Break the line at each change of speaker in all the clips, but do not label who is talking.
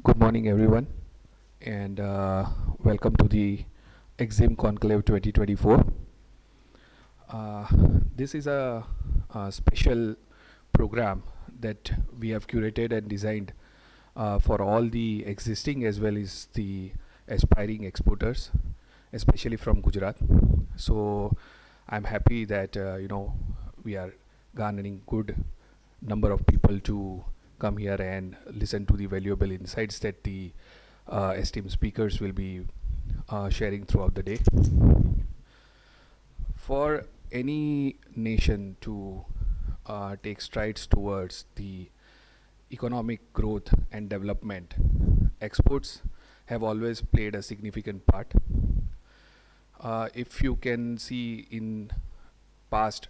Good morning, everyone, and welcome to the EXIM CONCLAVE 2024. Uh, this is a special program that we have curated and designed for all the existing as well as the aspiring exporters, especially from Gujarat. So I'm happy that we are garnering good number of people to come here and listen to the valuable insights that the esteemed speakers will be sharing throughout the day. For any nation to take strides towards the economic growth and development, exports have always played a significant part. If you can see in past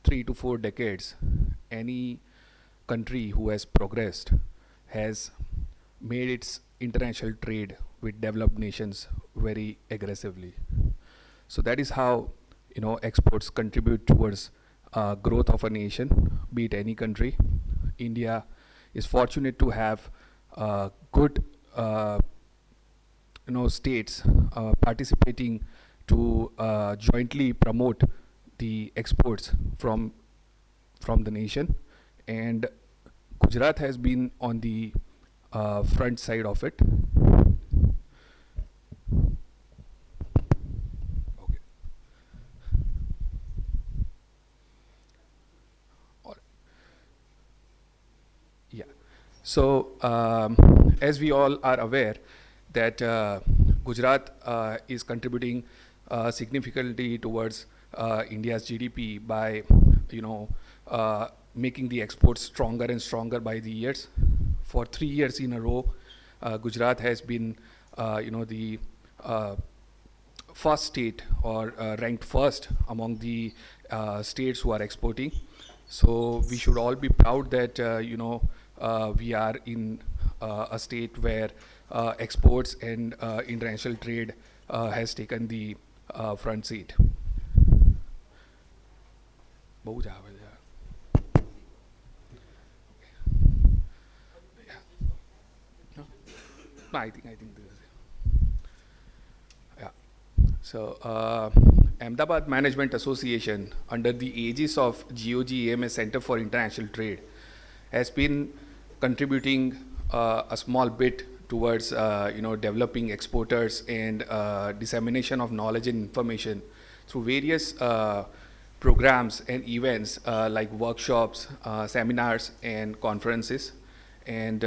3 to 4 decades, any country who has progressed has made its international trade with developed nations very aggressively. So that is how exports contribute towards growth of a nation, be it any country. India is fortunate to have good states participating to jointly promote the exports from the nation, and Gujarat has been on the front side of it. Okay. All right. Yeah. So as we all are aware that Gujarat is contributing significantly towards India's GDP by making the exports stronger and stronger by the years. For 3 years in a row, Gujarat has been the first state or ranked first among the states who are exporting. So we should all be proud that we are in a state where exports and international trade has taken the front seat. બહુ જ આવે છે. No, I think this is it. Yeah. So Ahmedabad Management Association, under the aegis of GOG AMS Center for International Trade, has been contributing a small bit towards developing exporters and dissemination of knowledge and information through various programs and events like workshops, seminars, and conferences. And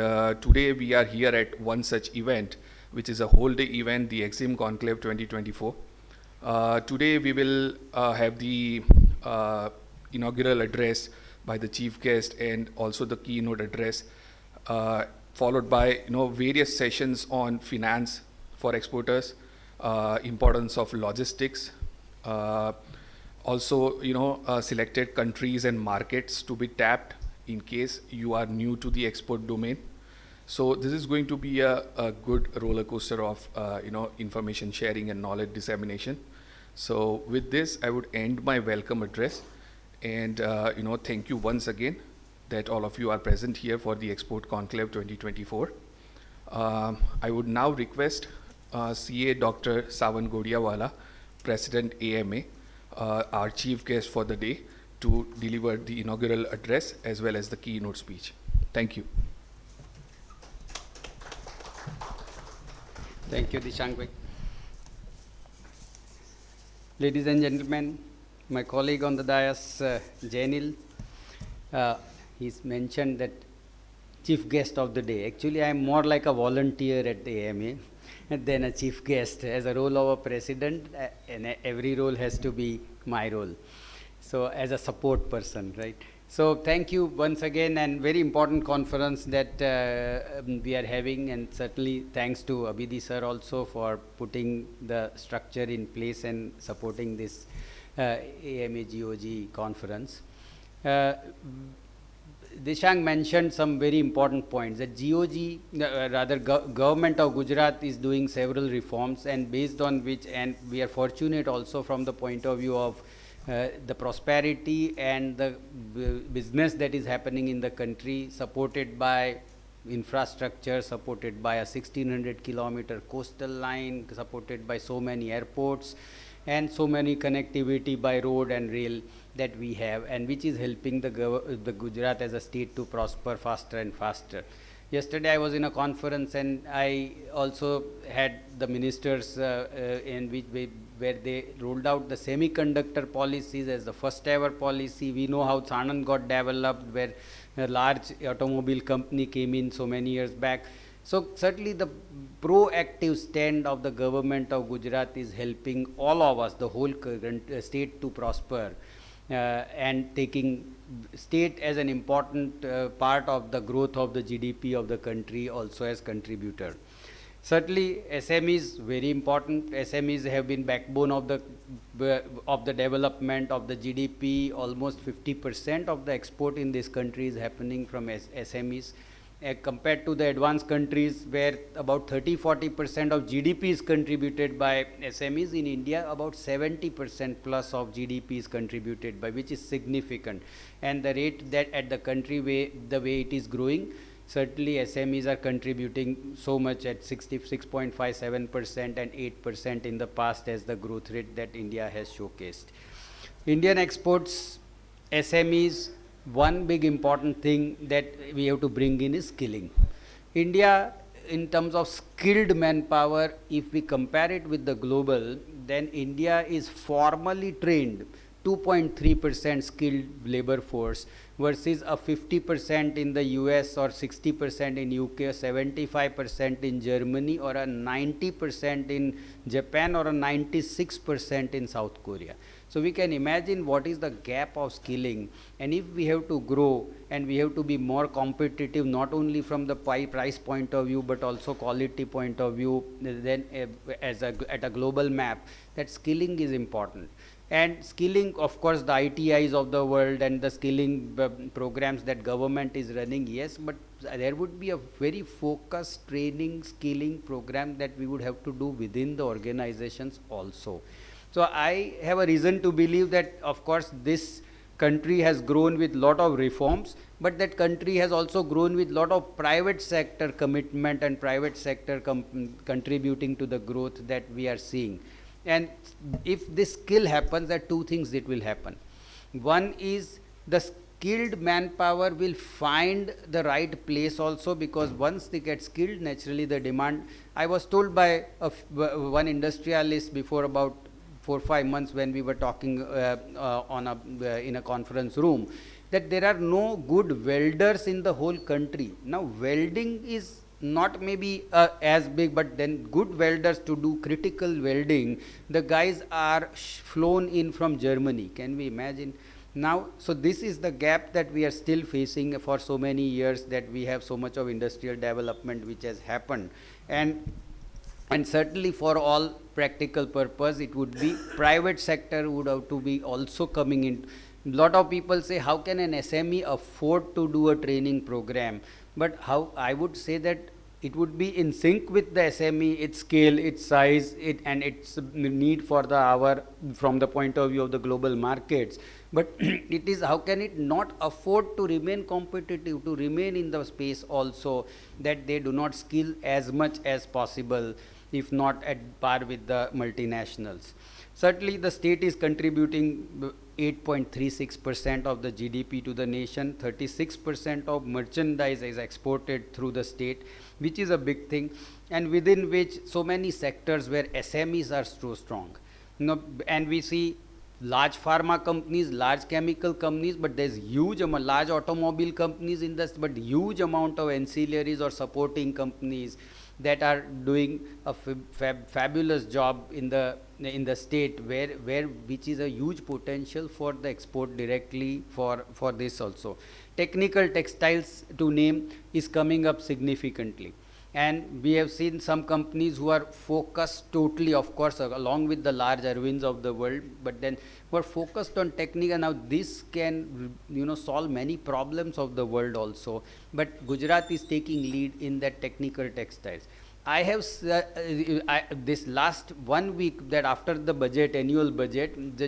today we are here at one such event, which is a whole day event, the EXIM CONCLAVE 2024. Today we will have the inaugural address by the chief guest and also the keynote address, followed by various sessions on finance for exporters, importance of logistics, also selected countries and markets to be tapped in case you are new to the export domain. So this is going to be a good roller coaster of information sharing and knowledge dissemination. So with this, I would end my welcome address, and thank you once again that all of you are present here for the Export Conclave 2024. I would now request CA Dr. Sawan Godiawala, President AMA, our chief guest for the day, to deliver the inaugural address as well as the keynote speech. Thank you.
Thank you, Dishang bhai. Ladies and gentlemen, my colleague on the dais, Jainil, he's mentioned that chief guest of the day. Actually, I'm more like a volunteer at the AMA than a chief guest. As a role of a president, and every role has to be my role. So as a support person, right? So thank you once again, and very important conference that we are having, and certainly thanks to Abhidi sir also for putting the structure in place and supporting this AMA GOG conference. Dishang mentioned some very important points that government of Gujarat is doing several reforms, and based on which, and we are fortunate also from the point of view of the prosperity and the business that is happening in the country, supported by infrastructure supported by a 1600-kilometer coastal line, supported by so many airports, and so many connectivity by road and rail that we have, and which is helping the Gujarat as a state to prosper faster and faster. Yesterday I was in a conference and I also had the ministers where they rolled out the semiconductor policies as the first ever policy. We know how Sanand got developed, where a large automobile company came in so many years back. So certainly the proactive stand of the government of Gujarat is helping all of us, the whole state, to prosper, and taking state as an important part of the growth of the GDP of the country also as contributor. Certainly SMEs very important. SMEs have been backbone of the development of the GDP. Almost 50% of the export in this country is happening from SMEs. Compared to the advanced countries where about 30-40% of GDP is contributed by SMEs, in India about 70% plus of GDP is contributed by, which is significant. And the rate that at the country the way it is growing, certainly SMEs are contributing so much at 66.57% and 8% in the past as the growth rate that India has showcased. Indian exports, SMEs, one big important thing that we have to bring in is skilling. India, in terms of skilled manpower, if we compare it with the global, then India is formally trained 2.3% skilled labor force versus a 50% in the US or 60% in UK, 75% in Germany, or a 90% in Japan, or a 96% in South Korea. So we can imagine what is the gap of skilling, and if we have to grow and we have to be more competitive, not only from the price point of view but also quality point of view, then at a global map, that skilling is important. And skilling, of course, the ITIs of the world and the skilling programs that government is running, yes, but there would be a very focused training, skilling program that we would have to do within the organizations also. So I have a reason to believe that, of course, this country has grown with lot of reforms, but that country has also grown with lot of private sector commitment and private sector contributing to the growth that we are seeing. And if this skill happens, there are two things that will happen. One is the skilled manpower will find the right place also, because once they get skilled, naturally the demand. I was told by one industrialist before about 4 or 5 months when we were talking in a conference room, that there are no good welders in the whole country. Now welding is not maybe as big, but then good welders to do critical welding, the guys are flown in from Germany. Can we imagine? Now, so this is the gap that we are still facing for so many years, that we have so much of industrial development which has happened. And certainly for all practical purpose, it would be private sector would have to be also coming in. Lot of people say, how can an SME afford to do a training program? But how I would say that it would be in sync with the SME, its scale, its size, and its need for the hour from the point of view of the global markets. But it is, how can it not afford to remain competitive, to remain in the space also, that they do not skill as much as possible, if not at par with the multinationals. Certainly the state is contributing 8.36% of the GDP to the nation. 36% of merchandise is exported through the state, which is a big thing, and within which so many sectors where SMEs are so strong. And we see large pharma companies, large chemical companies, but there's huge amount, large automobile companies in this, but huge amount of ancillaries or supporting companies that are doing a fabulous job in the state, which is a huge potential for the export directly for this also. Technical textiles, to name, is coming up significantly. And we have seen some companies who are focused totally, of course, along with the large Arvinds of the world, but then who are focused on technical. Now this can, solve many problems of the world also. But Gujarat is taking lead in that technical textiles. I have this last 1 week that after the budget, annual budget, the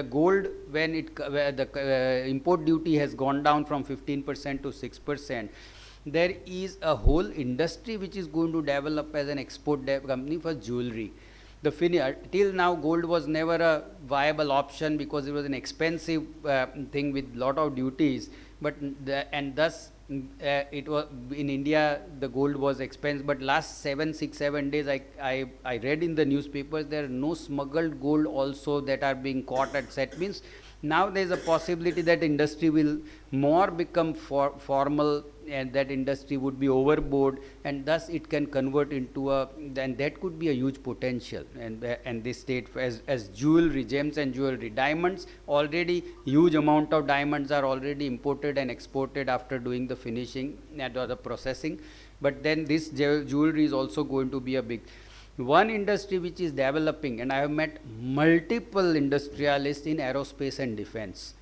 gold, when the import duty has gone down from 15% to 6%. there is a whole industry which is going to develop as an export company for jewelry. Till now gold was never a viable option because it was an expensive thing with lot of duties, but and thus it was in India the gold was expensive, but last 7 days I read in the newspapers there are no smuggled gold also that are being caught at set. Means now there is a possibility that industry will more become formal, and that industry would be overboard, and thus it can convert into and that could be a huge potential. And this state as jewelry, gems and jewelry, diamonds, already huge amount of diamonds are already imported and exported after doing the finishing and the processing, but then this jewelry is also going to be a big one industry which is developing. And I have met multiple industrialists in aerospace and defense.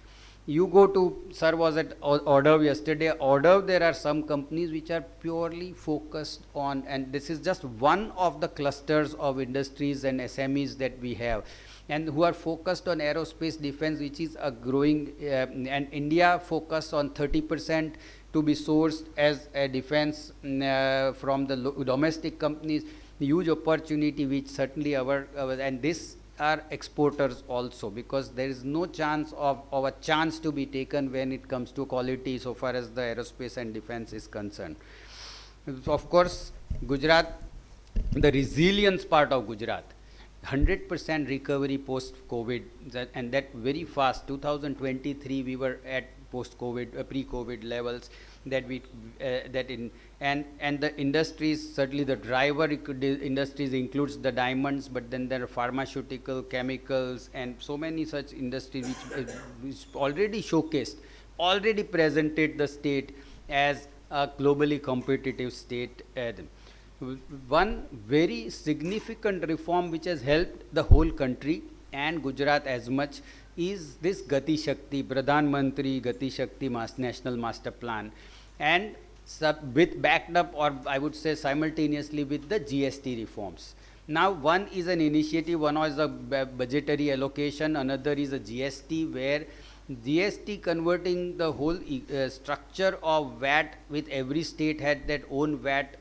You go to, sir was at Order yesterday. Order, there are some companies which are purely focused on, and this is just one of the clusters of industries and SMEs that we have, and who are focused on aerospace defense, which is a growing, and India focused on 30% to be sourced as a defense from the domestic companies. Huge opportunity which certainly and this are exporters also, because there is no chance of a chance to be taken when it comes to quality so far as the aerospace and defense is concerned. Of course, Gujarat, the resilience part of Gujarat, 100% recovery post-COVID, and that very fast. 2023 we were at post-COVID, pre-COVID levels. That we and the industries, certainly the driver industries includes the diamonds, but then there are pharmaceutical, chemicals, and so many such industries which already showcased, already presented the state as a globally competitive state. One very significant reform which has helped the whole country and Gujarat as much is this Gati Shakti, Pradhan Mantri Gati Shakti National Master Plan, and with backed up, or I would say simultaneously with the GST reforms. Now one is an initiative, one is a budgetary allocation, another is a GST, where GST converting the whole structure of VAT, with every state had their own VAT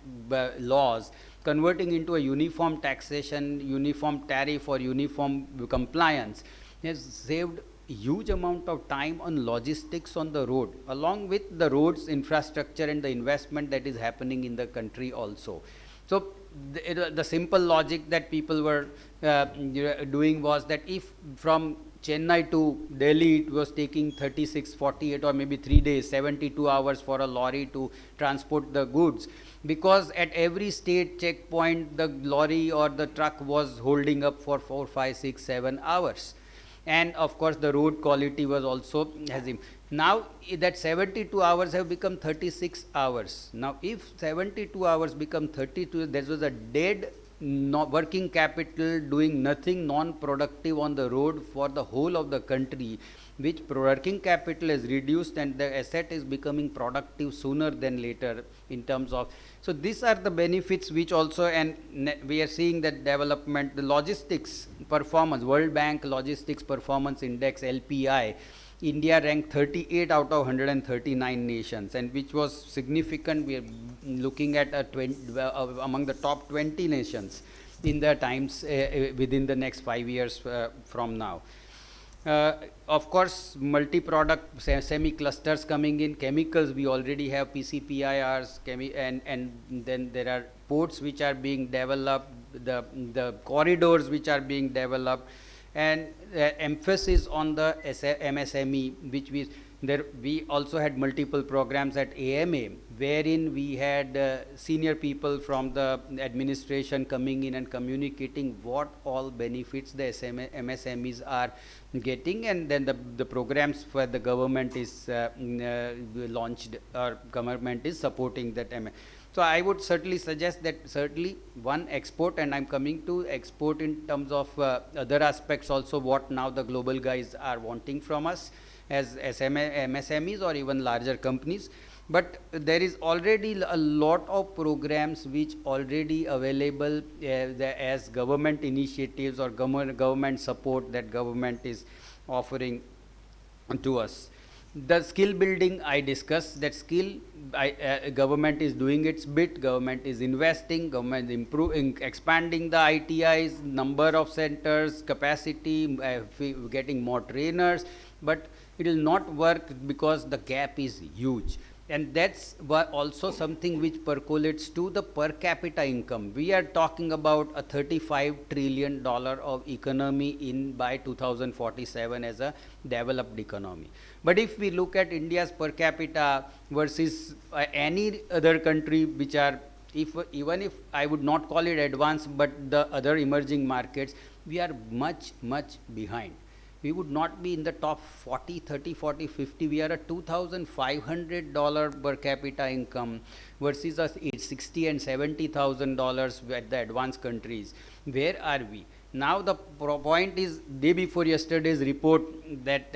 laws, converting into a uniform taxation, uniform tariff or uniform compliance, has saved huge amount of time on logistics on the road, along with the roads infrastructure and the investment that is happening in the country also. So the simple logic that people were doing was that if from Chennai to Delhi it was taking 36, 48 or maybe 3 days, 72 hours for a lorry to transport the goods, because at every state checkpoint the lorry or the truck was holding up for 4, 5, 6, 7 hours. And of course the road quality was also now that 72 hours have become 36 hours. Now if 72 hours become 32, there was a dead working capital doing nothing, non-productive on the road for the whole of the country, which working capital is reduced and the asset is becoming productive sooner than later in terms of. So these are the benefits which also, and we are seeing that development, the logistics performance, World Bank Logistics Performance Index LPI, India ranked 38 out of 139 nations, and which was significant. We are looking at among the top 20 nations in the times within the next 5 years from now. Of course, multi-product semi-clusters coming in. Chemicals, we already have PCPIRs, and then there are ports which are being developed, the corridors which are being developed, and emphasis on the MSME, which we also had multiple programs at AMA, wherein we had senior people from the administration coming in and communicating what all benefits the MSMEs are getting, and then the programs for the government is launched, or government is supporting that. So I would certainly suggest that certainly one, export, and I'm coming to export in terms of other aspects also, what now the global guys are wanting from us as MSMEs or even larger companies. But there is already a lot of programs which already available as government initiatives or government support that government is offering to us. The skill building I discussed, that skill government is doing its bit, government is investing, government is improving, expanding the ITIs, number of centers, capacity, getting more trainers, but it will not work because the gap is huge. And that's also something which percolates to the per capita income. We are talking about a $35 trillion of economy in by 2047 as a developed economy. But if we look at India's per capita versus any other country which are, even if I would not call it advanced, but the other emerging markets, we are much, much behind. We would not be in the top 40, 30, 40, 50. We are at $2,500 per capita income versus us $60,000 and $70,000 at the advanced countries. Where are we? Now the point is, day before yesterday's report, that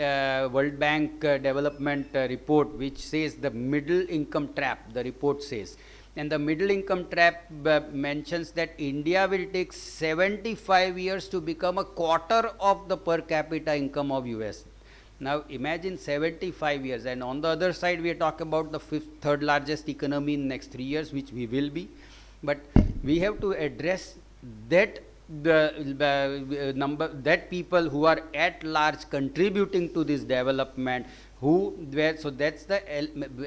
World Bank development report, which says the middle income trap, the report says. And the middle income trap mentions that India will take 75 years to become a quarter of the per capita income of US. Now imagine 75 years, and on the other side we are talking about the third largest economy in next 3 years, which we will be. But we have to address that number, that people who are at large contributing to this development, so that's the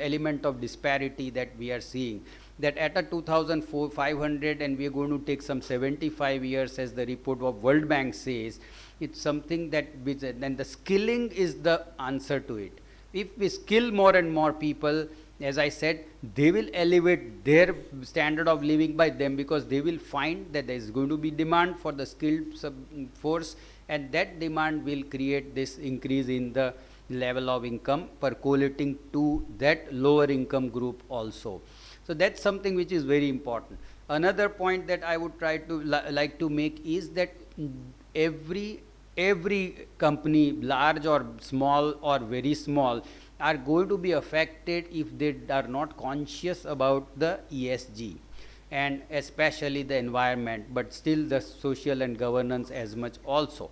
element of disparity that we are seeing. That at a 2,500 and we are going to take some 75 years, as the report of World Bank says, it's something that, and the skilling is the answer to it. If we skill more and more people, as I said, they will elevate their standard of living by them, because they will find that there is going to be demand for the skilled force, and that demand will create this increase in the level of income percolating to that lower income group also. So that's something which is very important. Another point that I would try to like to make is that every company, large or small or very small, are going to be affected if they are not conscious about the ESG, and especially the environment, but still the social and governance as much also.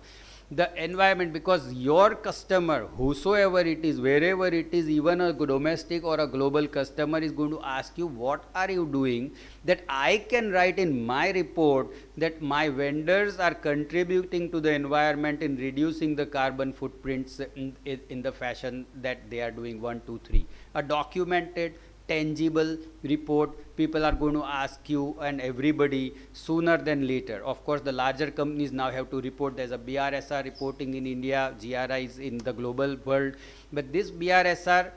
The environment, because your customer, whosoever it is, wherever it is, even a domestic or a global customer, is going to ask you, what are you doing that I can write in my report that my vendors are contributing to the environment in reducing the carbon footprints in the fashion that they are doing. 1, 2, 3, a documented, tangible report. People are going to ask you and everybody sooner than later. Of course, the larger companies now have to report. There's a BRSR reporting in India, GRIs in the global world. But this BRSR,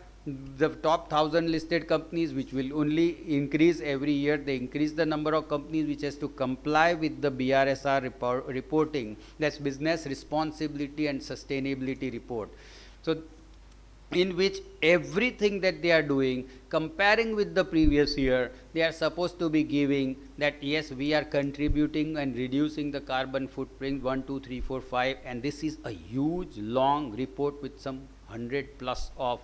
the top 1,000 listed companies, which will only increase every year, they increase the number of companies which has to comply with the BRSR reporting. That's business responsibility and sustainability report. So in which everything that they are doing, comparing with the previous year, they are supposed to be giving that, yes, we are contributing and reducing the carbon footprint 1, 2, 3, 4, 5, and this is a huge long report with some 100 plus of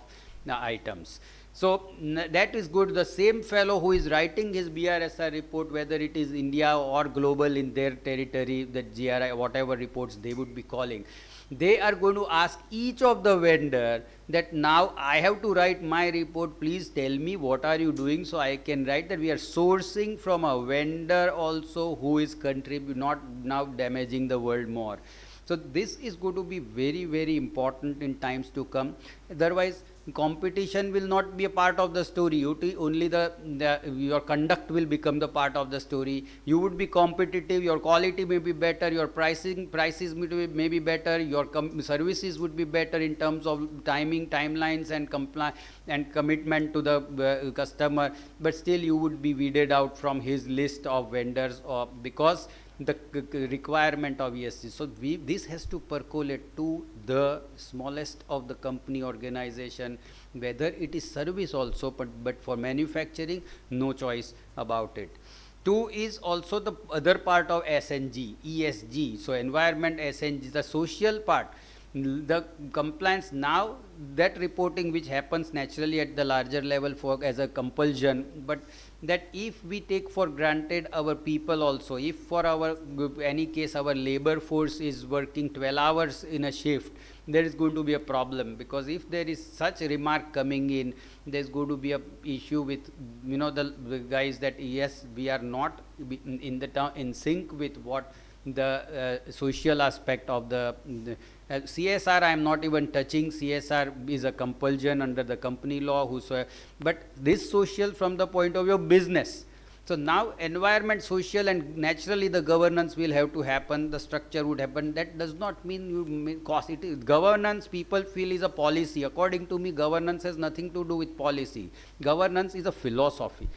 items. So that is good. The same fellow who is writing his BRSR report, whether it is India or global in their territory, the GRI, whatever reports they would be calling, they are going to ask each of the vendor that, now I have to write my report, please tell me what are you doing, so I can write that we are sourcing from a vendor also who is not now damaging the world more. So this is going to be very, very important in times to come. Otherwise, competition will not be a part of the story. Only your conduct will become the part of the story. You would be competitive, your quality may be better, your prices may be better, your services would be better in terms of timing, timelines and commitment to the customer, but still you would be weeded out from his list of vendors because the requirement of ESG. So this has to percolate to the smallest of the company organization, whether it is service also, but for manufacturing, no choice about it. 2 is also the other part of SNG, ESG. So environment, SNG, the social part. The compliance now, that reporting which happens naturally at the larger level for as a compulsion, but that if we take for granted our people also, if for our any case our labor force is working 12 hours in a shift, there is going to be a problem, because if there is such a remark coming in, there's going to be a issue with the guys that yes, we are not in sync with what the social aspect of the CSR. I am not even touching. CSR is a compulsion under the company law, whosoever, but this social from the point of view of business. So now environment, social, and naturally the governance will have to happen, the structure would happen. That does not mean you cost it. Is governance, people feel, is a policy. According to me, governance has nothing to do with policy. Governance is a philosophy.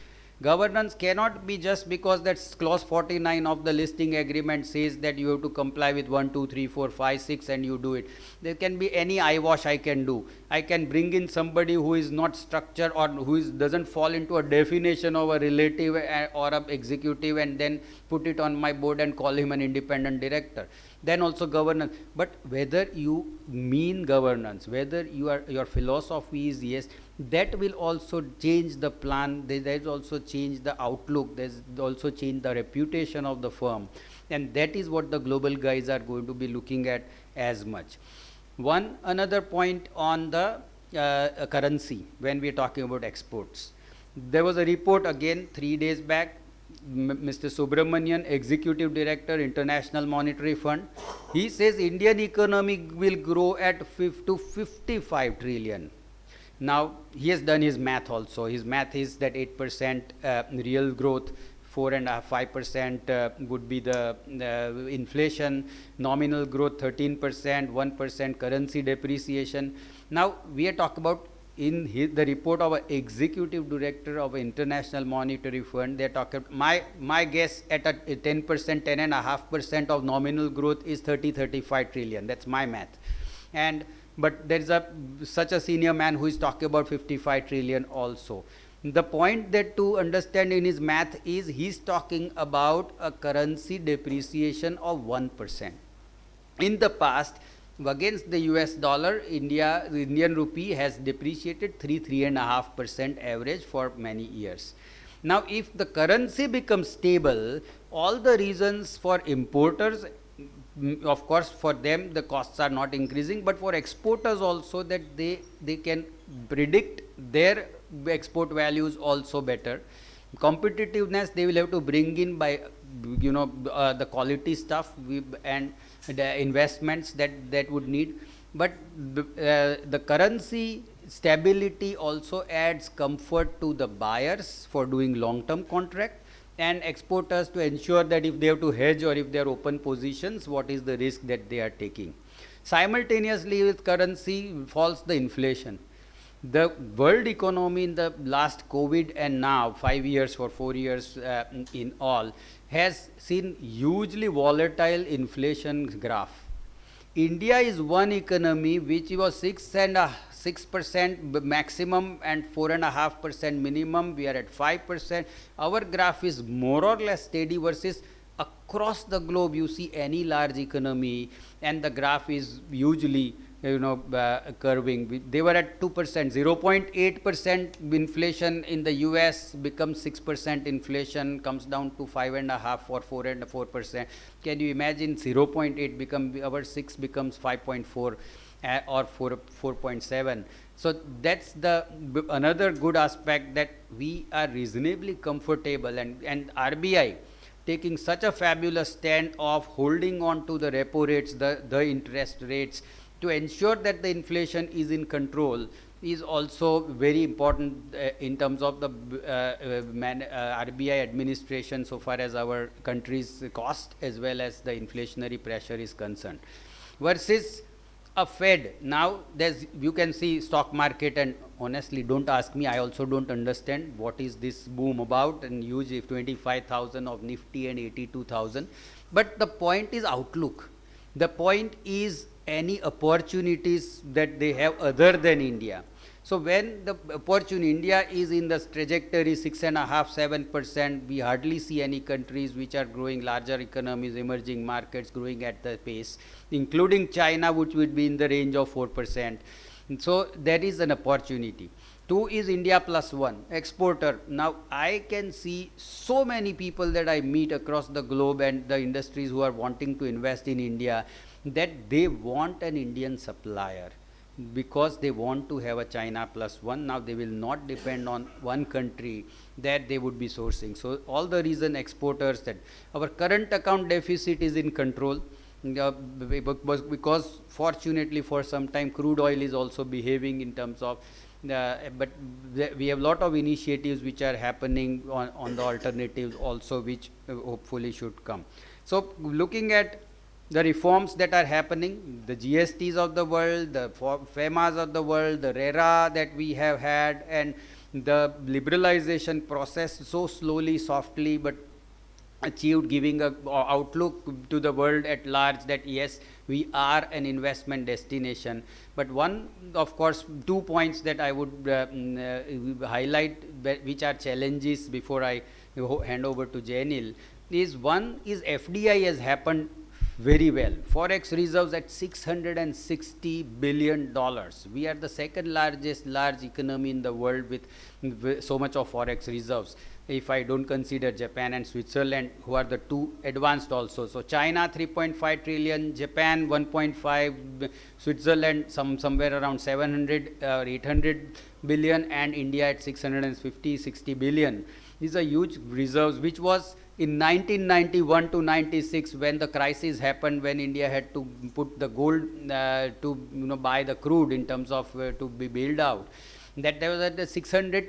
Governance cannot be just because that's clause 49 of the listing agreement says that you have to comply with 1, 2, 3, 4, 5, 6 and you do it. There can be any eyewash I can do. I can bring in somebody who is not structured or who doesn't fall into a definition of a relative or a executive, and then put it on my board and call him an independent director. Then also governance. But whether you mean governance, whether your philosophy is yes, that will also change the plan. There's also change the outlook. There's also change the reputation of the firm, and that is what the global guys are going to be looking at as much. Another point on the currency when we are talking about exports. There was a report again 3 days back. Mr. Subramanian, Executive Director, International Monetary Fund, he says Indian economy will grow at 55 trillion. Now, he has done his math also. His math is that 8% real growth, 4.5%, would be the inflation, nominal growth 13%, 1% currency depreciation. Now, we are talking about in the report of an executive director of an International Monetary Fund, they are talking, my guess at a 10%, 10.5% of nominal growth is 35 trillion. That's my math. But there is such a senior man who is talking about 55 trillion also. The point that to understand in his math is he's talking about a currency depreciation of 1%. In the past, against the US dollar, the Indian rupee has depreciated 3.5% average for many years. Now, if the currency becomes stable, all the reasons for importers, of course, for them the costs are not increasing, but for exporters also, that they can predict their export values also better. Competitiveness they will have to bring in by the quality stuff and the investments that would need. But the currency stability also adds comfort to the buyers for doing long-term contract, and exporters to ensure that if they have to hedge or if they are open positions, what is the risk that they are taking. Simultaneously with currency falls the inflation. The world economy in the last COVID and now 5 years or 4 years in all has seen hugely volatile inflation graph. India is one economy which was 6% maximum and 4.5% minimum. We are at 5%. Our graph is more or less steady versus across the globe. You see any large economy and the graph is hugely curving. They were at 2%, 0.8% inflation in the US becomes 6% inflation, comes down to 5.5 or 4%. Can you imagine 0.8 become, our 6 becomes 5.4 or 4.7. So that's the another good aspect, that we are reasonably comfortable, and RBI taking such a fabulous stand of holding on to the repo rates, the interest rates, to ensure that the inflation is in control is also very important in terms of the RBI administration so far as our country's cost as well as the inflationary pressure is concerned. Versus a Fed, now you can see stock market, and honestly don't ask me, I also don't understand what is this boom about, and huge 25,000 of Nifty and 82,000. But the point is outlook. The point is any opportunities that they have other than India. So when the opportunity, India is in the trajectory 6.5–7%, we hardly see any countries which are growing, larger economies, emerging markets growing at the pace, including China, which would be in the range of 4%. So there is an opportunity. Two is India plus one, exporter. Now I can see so many people that I meet across the globe and the industries who are wanting to invest in India, that they want an Indian supplier, because they want to have a China plus one. Now they will not depend on one country that they would be sourcing. So all the reason exporters, that our current account deficit is in control, because fortunately for some time crude oil is also behaving in terms of but we have lot of initiatives which are happening on the alternatives also, which hopefully should come. So looking at the reforms that are happening, the GSTs of the world, the FEMAs of the world, the RERA that we have had, and the liberalization process so slowly, softly, but achieved, giving a outlook to the world at large that yes, we are an investment destination. But one, of course, 2 points that I would highlight, which are challenges before I hand over to Jainil, is one is FDI has happened very well. Forex reserves at $660 billion. We are the second largest large economy in the world with so much of Forex reserves, if I don't consider Japan and Switzerland, who are the two advanced also. So China 3.5 trillion, Japan 1.5, Switzerland somewhere around 700 or 800 billion, and India at 650–60 billion. These are huge reserves, which was in 1991 to 96, when the crisis happened, when India had to put the gold to buy the crude in terms of to be built out, that there was at the 600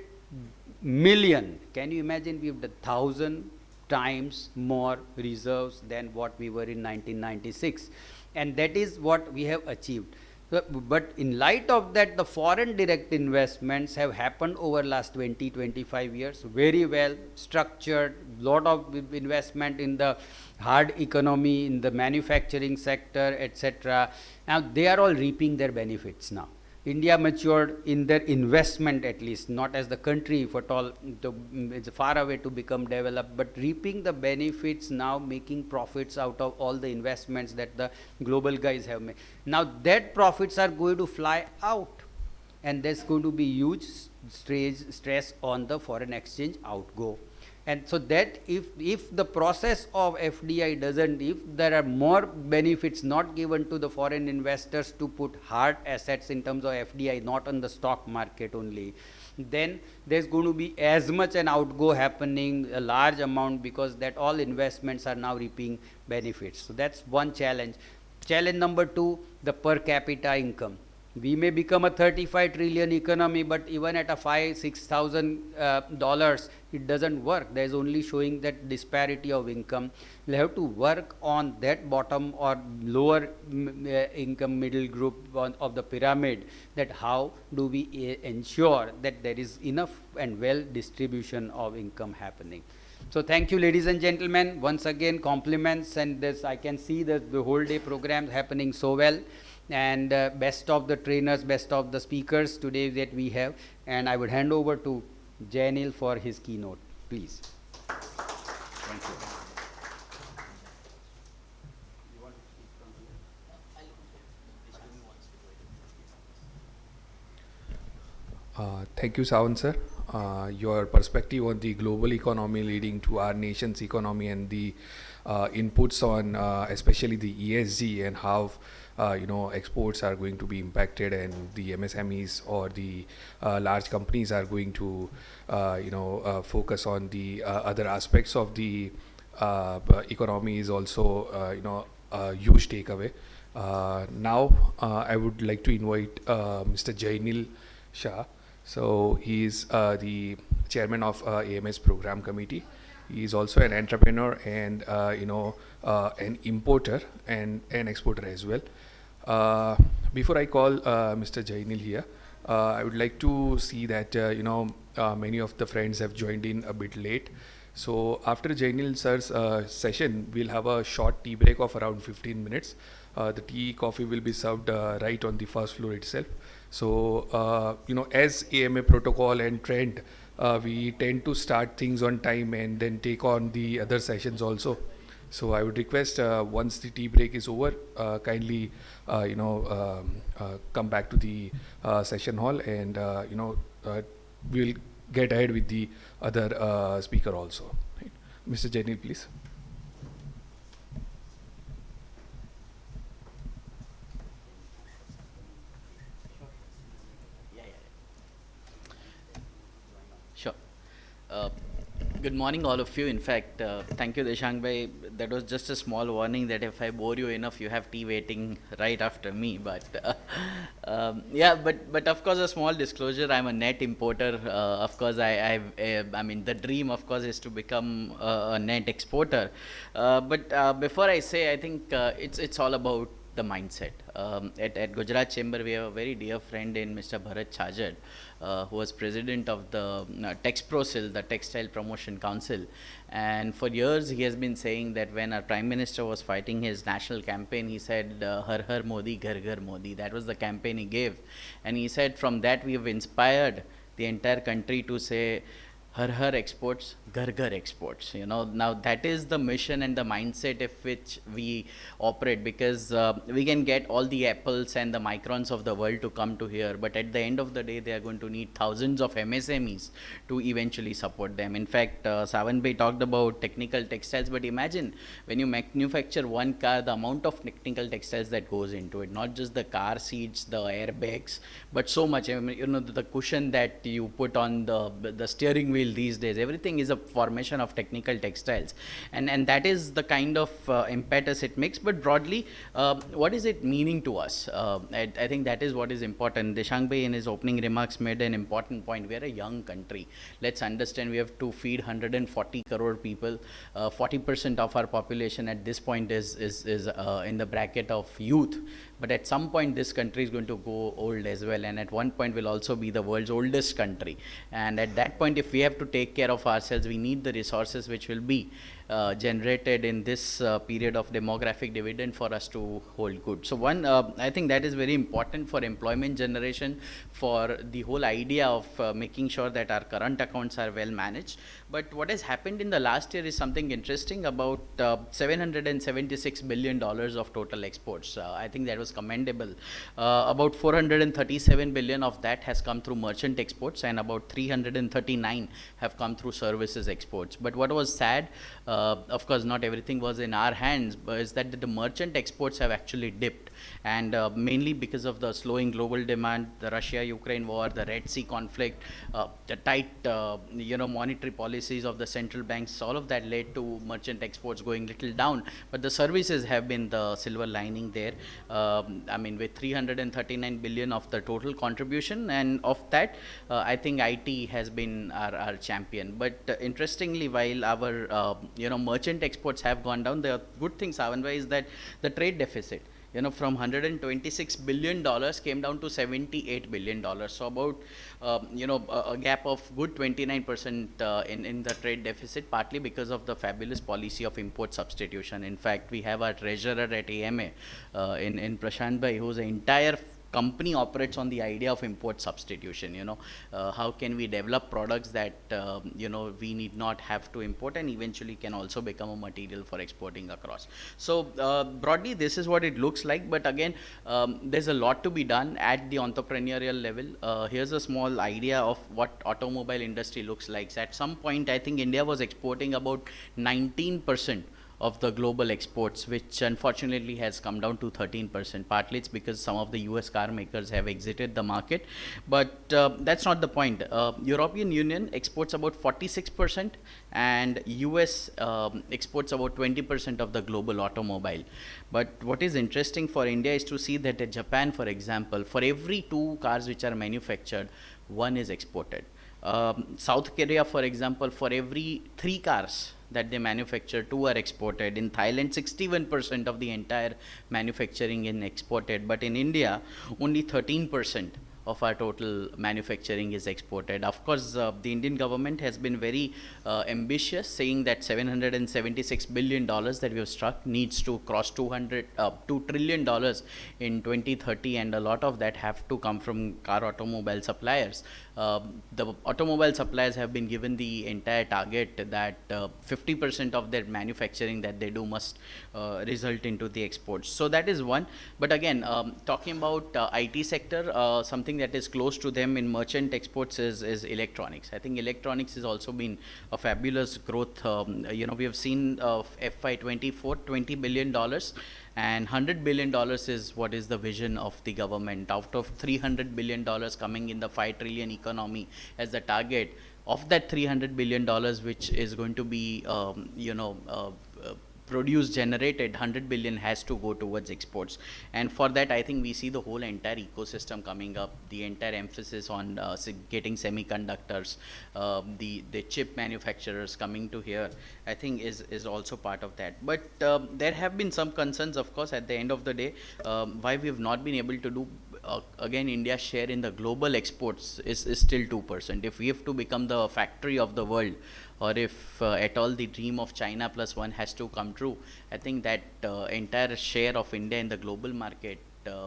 million. Can you imagine? We have 1,000 times more reserves than what we were in 1996, and that is what we have achieved. But in light of that, the foreign direct investments have happened over last 20–25 years, very well structured, lot of investment in the hard economy, in the manufacturing sector, etc. Now they are all reaping their benefits now. India matured in their investment, at least, not as the country, if at all, it's far away to become developed, but reaping the benefits now, making profits out of all the investments that the global guys have made. Now that profits are going to fly out, and there's going to be huge stress on the foreign exchange outgo. And so that if the process of FDI doesn't, if there are more benefits not given to the foreign investors to put hard assets in terms of FDI, not on the stock market only, then there's going to be as much an outgo happening, a large amount, because that all investments are now reaping benefits. So that's one challenge. Challenge number two, the per capita income. We may become a 35 trillion economy, but even at a $5–6,000, it doesn't work. There is only showing that disparity of income. We'll have to work on that bottom or lower income middle group of the pyramid, that how do we ensure that there is enough and well distribution of income happening. So thank you, ladies and gentlemen. Once again, compliments, and this I can see that the whole day program is happening so well. And best of the trainers, best of the speakers today that we have. And I would hand over to Jainil for his keynote, please. Thank you.
Thank you, Sawan sir. Your perspective on the global economy leading to our nation's economy, and the inputs on especially the ESG, and how exports are going to be impacted, and the MSMEs or the large companies are going to focus on the other aspects of the economy, is also a huge takeaway. Now I would like to invite Mr. Jainil Shah. So he is the chairman of AMS program committee. He is also an entrepreneur and an importer and an exporter as well. Before I call Mr. Jainil here, I would like to see that many of the friends have joined in a bit late. So after Jainil sir's session, we'll have a short tea break of around 15 minutes. The tea, coffee will be served right on the first floor itself. So, as AMA protocol and trend, we tend to start things on time and then take on the other sessions also. So I would request once the tea break is over, kindly, come back to the session hall and, we'll get ahead with the other speaker also. Right. Mr. Jenny, please.
Sure. Uh, Good morning, all of you. In fact, thank you, Deshang Bhai. That was just a small warning that if I bore you enough, you have tea waiting right after me. But yeah, but of course, a small disclosure: I'm a net importer. Of course, I mean, the dream, of course, is to become a net exporter. But before I say, I think it's all about the mindset. At Gujarat Chamber, we have a very dear friend in Mr. Bharat Chajad, who was president of the TexProSil, the Textile Promotion Council. And for years, he has been saying that when our Prime Minister was fighting his national campaign, he said, Har Har Modi, Ghar Ghar Modi. That was the campaign he gave. And he said, from that, we have inspired the entire country to say, Har Har exports, Ghar Ghar exports. Now that is the mission and the mindset of which we operate, because we can get all the Apples and the Microns of the world to come to here, but at the end of the day, they are going to need thousands of MSMEs to eventually support them. In fact, Sawan Bhai talked about technical textiles, but imagine when you manufacture one car, the amount of technical textiles that goes into it, not just the car seats, the airbags, but so much. I mean, the cushion that you put on the steering wheel these days, everything is a formation of technical textiles, and that is the kind of impetus it makes. But broadly, what is it meaning to us? I think that is what is important. Deshang Bhai in his opening remarks made an important point. We are a young country. Let's understand, we have to feed 140 crore people. 40% of our population at this point is in the bracket of youth. But at some point, this country is going to go old as well, and at one point will also be the world's oldest country. And at that point, if we have to take care of ourselves, we need the resources which will be generated in this period of demographic dividend for us to hold good. So one, I think that is very important for employment generation, for the whole idea of making sure that our current accounts are well managed. But what has happened in the last year is something interesting. About $776 billion of total exports. I think that was commendable. About 437 billion of that has come through merchant exports, and about 339 have come through services exports. But what was sad, of course, not everything was in our hands, but is that the merchant exports have actually dipped, and mainly because of the slowing global demand, the Russia-Ukraine war, the Red Sea conflict, the tight, monetary policies of the central banks. All of that led to merchant exports going little down. But the services have been the silver lining there. I mean, with 339 billion of the total contribution, and of that, I think IT has been our champion. But interestingly, while our merchant exports have gone down, the good thing, Savanbhai, is that the trade deficit, from $126 billion came down to $78 billion. So about, a gap of good 29% in the trade deficit, partly because of the fabulous policy of import substitution. In fact, we have our treasurer at AMA in Prashant Bhai, whose entire company operates on the idea of import substitution. How can we develop products that we need not have to import, and eventually can also become a material for exporting across. So broadly, this is what it looks like. But again, there's a lot to be done at the entrepreneurial level. Here's a small idea of what automobile industry looks like. So at some point, I think India was exporting about 19% of the global exports, which unfortunately has come down to 13%. Partly it's because some of the US car makers have exited the market, but that's not the point. European Union exports about 46%, and US exports about 20% of the global automobile. But what is interesting for India is to see that at Japan, for example, for every 2 cars which are manufactured, 1 is exported. South Korea, for example, for every 3 cars that they manufacture, 2 are exported. In Thailand, 61% of the entire manufacturing is exported. But in India, only 13% of our total manufacturing is exported. Of course, the Indian government has been very ambitious, saying that $776 billion that we have struck needs to cross $2 trillion in 2030, and a lot of that have to come from car automobile suppliers. The automobile suppliers have been given the entire target that 50% of their manufacturing that they do must result into the exports. So that is one. But again, talking about IT sector, something that is close to them in merchant exports is electronics. I think electronics has also been a fabulous growth. We have seen FY24, $20 billion, and $100 billion is what is the vision of the government. Out of $300 billion coming in the 5 trillion economy as the target, of that $300 billion, which is going to be, produce generated, 100 billion has to go towards exports. And for that, I think we see the whole entire ecosystem coming up, the entire emphasis on getting semiconductors, the chip manufacturers coming to here, I think is also part of that. But there have been some concerns, of course, at the end of the day, why we have not been able to do. Again, India's share in the global exports is still 2%. If we have to become the factory of the world, or if at all the dream of China plus one has to come true, I think that entire share of India in the global market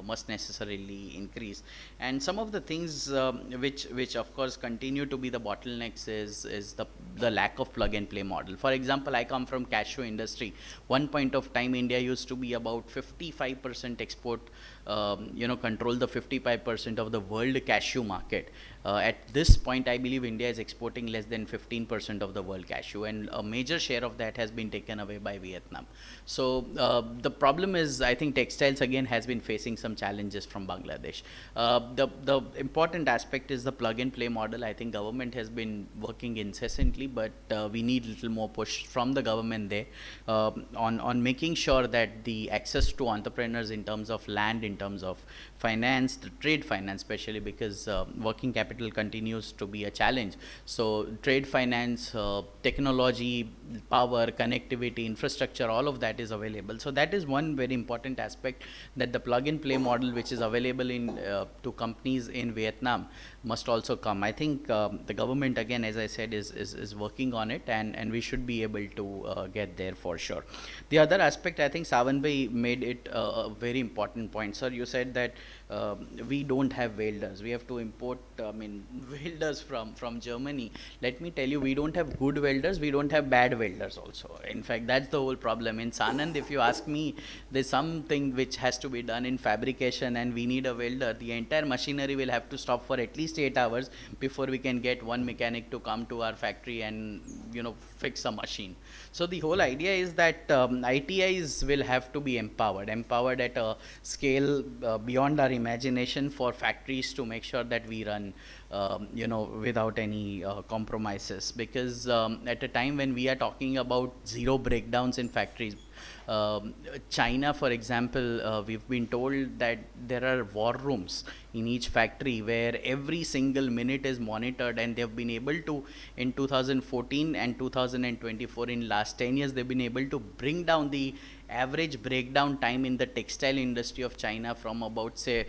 must necessarily increase. And some of the things which of course continue to be the bottlenecks is the lack of plug and play model. For example, I come from cashew industry. One point of time, India used to be about 55% export, control the 55% of the world cashew market. At this point, I believe India is exporting less than 15% of the world cashew, and a major share of that has been taken away by Vietnam. So the problem is, I think textiles again has been facing some challenges from Bangladesh. The important aspect is the plug and play model. I think government has been working incessantly, but we need little more push from the government there on making sure that the access to entrepreneurs in terms of land, in terms of finance, the trade finance especially, because working capital continues to be a challenge. So trade finance, technology, power, connectivity, infrastructure, all of that is available. So that is one very important aspect, that the plug and play model which is available in to companies in Vietnam must also come. I think the government, again, as I said, is working on it, and we should be able to get there for sure. The other aspect, I think Sawan Bhai made it a very important point. Sir, you said that we don't have welders. We have to import, welders from Germany. Let me tell you, we don't have good welders. We don't have bad welders also. In fact, that's the whole problem. In Sanand, if you ask me, there's something which has to be done in fabrication and we need a welder. The entire machinery will have to stop for at least 8 hours before we can get one mechanic to come to our factory and, fix a machine. So the whole idea is that ITIs will have to be empowered at a scale beyond our imagination, for factories to make sure that we run without any compromises. Because at a time when we are talking about zero breakdowns in factories, China, for example, we've been told that there are war rooms in each factory where every single minute is monitored, and they've been able to, in 2014 and 2024, in last 10 years, they've been able to bring down the average breakdown time in the textile industry of China from about, say,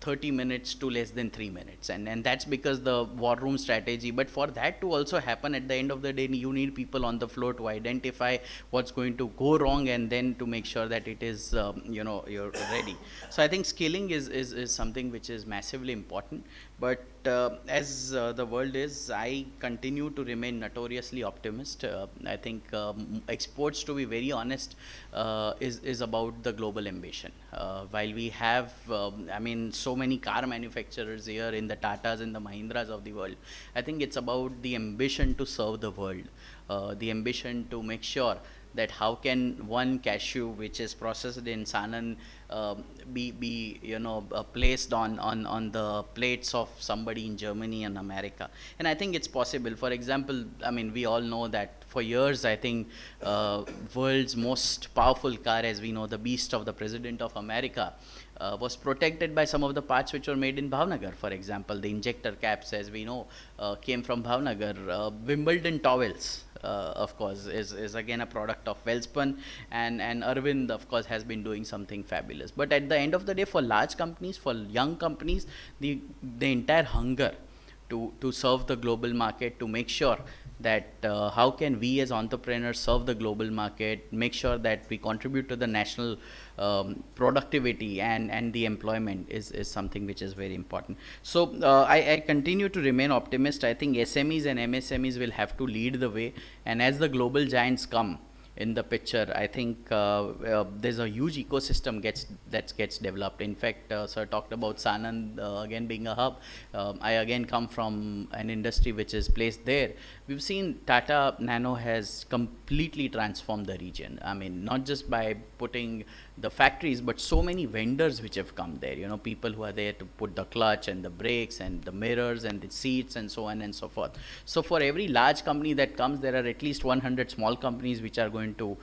30 minutes to less than 3 minutes, and that's because the war room strategy. But for that to also happen, at the end of the day, you need people on the floor to identify what's going to go wrong, and then to make sure that it is you're ready. So I think skilling is something which is massively important. But as the world is, I continue to remain notoriously optimist. I think exports, to be very honest, is about the global ambition. While we have, so many car manufacturers here, in the Tatas and the Mahindras of the world, I think it's about the ambition to serve the world, the ambition to make sure that how can one cashew which is processed in Sanand be placed on the plates of somebody in Germany and America. And I think it's possible. For example, we all know that for years, I think world's most powerful car, as we know, the beast of the President of America, was protected by some of the parts which were made in Bhavnagar. For example, the injector caps, as we know, came from Bhavnagar. Wimbledon towels, of course, is again a product of Wellspun, and Arvind, of course, has been doing something fabulous. But at the end of the day, for large companies, for young companies, the entire hunger to serve the global market, to make sure that how can we as entrepreneurs serve the global market, make sure that we contribute to the national productivity and the employment is something which is very important. So I continue to remain optimist. I think SMEs and MSMEs will have to lead the way, and as the global giants come in the picture, I think there's a huge ecosystem that gets developed. In fact, sir talked about Sanand again being a hub. I again come from an industry which is placed there. We've seen Tata Nano has completely transformed the region. I mean, not just by putting the factories, but so many vendors which have come there. You know, people who are there to put the clutch and the brakes and the mirrors and the seats and so on and so forth. So for every large company that comes, there are at least 100 small companies which are going to,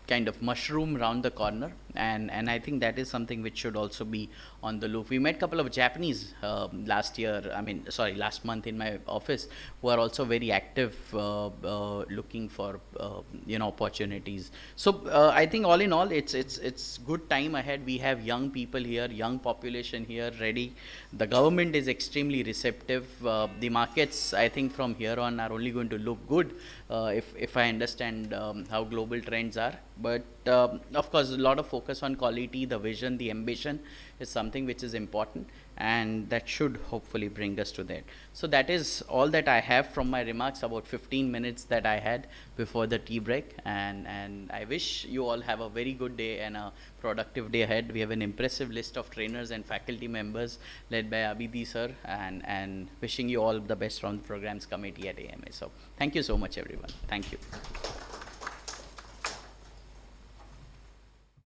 kind of mushroom around the corner, and I think that is something which should also be on the loop. We met a couple of Japanese last month in my office, who are also very active, looking for opportunities. So I think all in all, it's good time ahead. We have young people here, young population here ready. The government is extremely receptive. The markets, I think, from here on are only going to look good if I understand how global trends are. But of course, a lot of focus on quality, the vision, the ambition is something which is important, and that should hopefully bring us to that. So that is all that I have from my remarks, about 15 minutes that I had before the tea break, and I wish you all have a very good day and a productive day ahead. We have an impressive list of trainers and faculty members led by Abidi sir, and wishing you all the best from the programs committee at AMA. So thank you so much, everyone. Thank you.